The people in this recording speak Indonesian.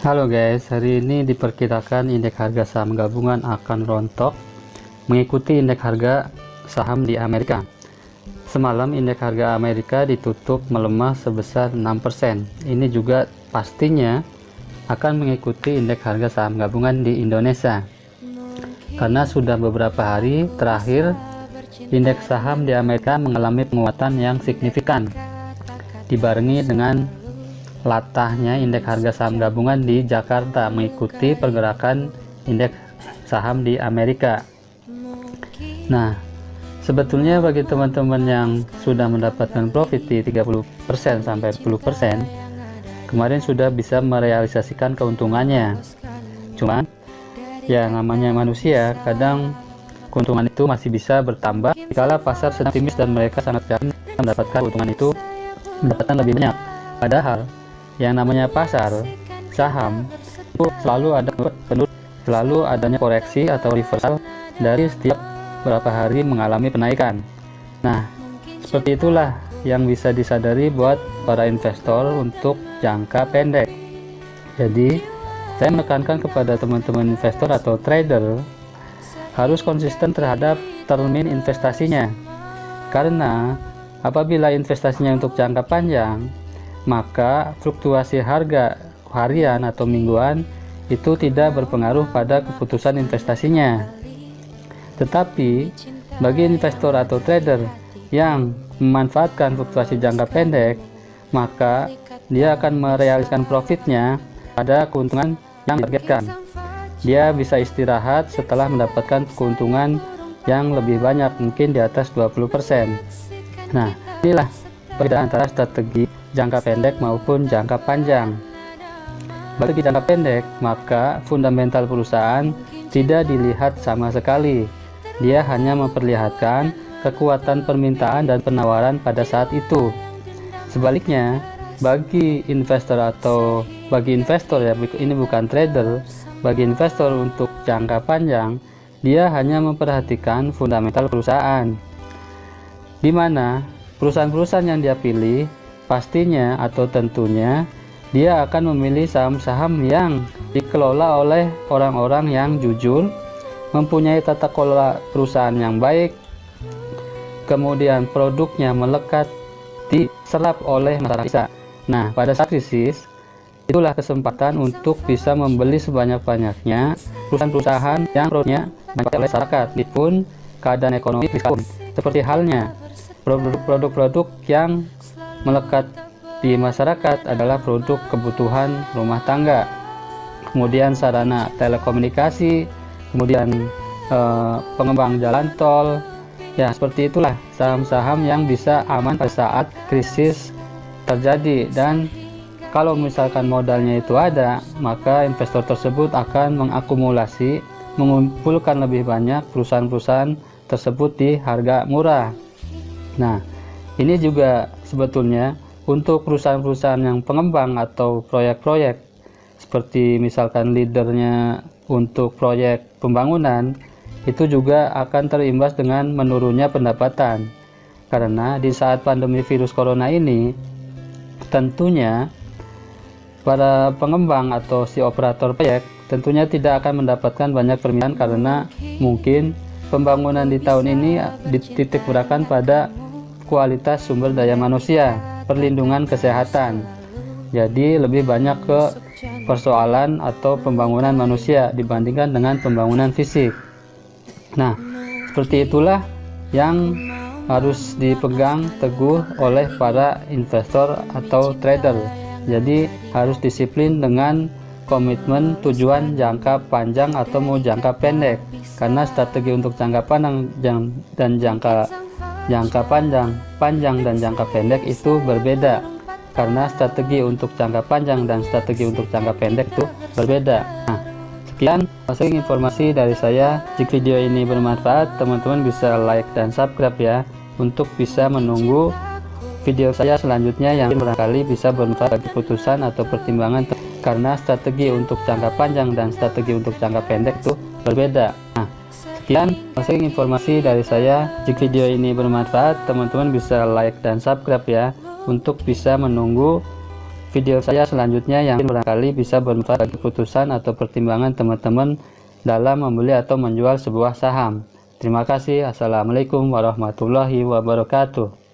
Halo guys, hari ini diperkirakan indeks harga saham gabungan akan rontok mengikuti indeks harga saham di Amerika. Semalam indeks harga Amerika ditutup melemah sebesar 6%. Ini juga pastinya akan mengikuti indeks harga saham gabungan di Indonesia. Karena sudah beberapa hari terakhir indeks saham di Amerika mengalami penguatan yang signifikan, dibarengi dengan latahnya indeks harga saham gabungan di Jakarta mengikuti pergerakan indeks saham di Amerika. Nah, sebetulnya bagi teman-teman yang sudah mendapatkan profit di 30% sampai 10%, kemarin sudah bisa merealisasikan keuntungannya. Cuman ya namanya manusia, kadang keuntungan itu masih bisa bertambah jika pasar sedang optimis dan mereka sangat yakin mendapatkan keuntungan itu mendapatkan lebih banyak. Padahal yang namanya pasar saham itu selalu adanya koreksi atau reversal dari setiap beberapa hari mengalami penaikan. Nah, seperti itulah yang bisa disadari buat para investor untuk jangka pendek. Jadi saya menekankan kepada teman-teman investor atau trader harus konsisten terhadap termin investasinya, karena apabila investasinya untuk jangka panjang, maka fluktuasi harga harian atau mingguan itu tidak berpengaruh pada keputusan investasinya. Tetapi bagi investor atau trader yang memanfaatkan fluktuasi jangka pendek, maka dia akan merealisasikan profitnya pada keuntungan yang ditargetkan. Dia bisa istirahat setelah mendapatkan keuntungan yang lebih banyak, mungkin di atas 20%. Nah, inilah perbedaan antara strategi jangka pendek maupun jangka panjang. Bagi jangka pendek, maka fundamental perusahaan tidak dilihat sama sekali. Dia hanya memperlihatkan kekuatan permintaan dan penawaran pada saat itu. Sebaliknya, bagi investor ya, ini bukan trader, bagi investor untuk jangka panjang, dia hanya memperhatikan fundamental perusahaan, di mana perusahaan-perusahaan yang dia pilih pastinya atau tentunya dia akan memilih saham-saham yang dikelola oleh orang-orang yang jujur, mempunyai tata kelola perusahaan yang baik, kemudian produknya melekat diserap oleh masyarakat. Nah, pada saat krisis, itulah kesempatan untuk bisa membeli sebanyak-banyaknya perusahaan-perusahaan yang produknya dipakai oleh masyarakat, meskipun keadaan ekonomi krisis. Seperti halnya produk-produk yang melekat di masyarakat adalah produk kebutuhan rumah tangga, kemudian sarana telekomunikasi, kemudian pengembang jalan tol. Ya, seperti itulah saham-saham yang bisa aman pada saat krisis terjadi. Dan kalau misalkan modalnya itu ada, maka investor tersebut akan mengakumulasi, mengumpulkan lebih banyak perusahaan-perusahaan tersebut di harga murah. Nah, ini juga sebetulnya untuk perusahaan-perusahaan yang pengembang atau proyek-proyek, seperti misalkan leadernya untuk proyek pembangunan, itu juga akan terimbas dengan menurunnya pendapatan. Karena di saat pandemi virus corona ini, tentunya para pengembang atau si operator proyek tentunya tidak akan mendapatkan banyak permintaan, karena mungkin pembangunan di tahun ini dititik beratkan pada kualitas sumber daya manusia, perlindungan kesehatan. Jadi lebih banyak ke persoalan atau pembangunan manusia dibandingkan dengan pembangunan fisik. Nah, seperti itulah yang harus dipegang teguh oleh para investor atau trader. Jadi harus disiplin dengan komitmen tujuan jangka panjang atau mau jangka pendek, karena strategi untuk jangka panjang dan jangka panjang dan jangka pendek itu berbeda, karena strategi untuk jangka panjang dan strategi untuk jangka pendek itu berbeda. Nah, sekian informasi dari saya. Jika video ini bermanfaat, teman-teman bisa like dan subscribe ya, untuk bisa menunggu video saya selanjutnya yang barangkali bisa bermanfaat bagi keputusan atau pertimbangan, karena strategi untuk jangka panjang dan strategi untuk jangka pendek itu berbeda. Nah, sekian informasi dari saya. Jika video ini bermanfaat, teman-teman bisa like dan subscribe ya, untuk bisa menunggu video saya selanjutnya yang barangkali bisa bermanfaat bagi keputusan atau pertimbangan teman-teman dalam membeli atau menjual sebuah saham. Terima kasih. Assalamualaikum warahmatullahi wabarakatuh.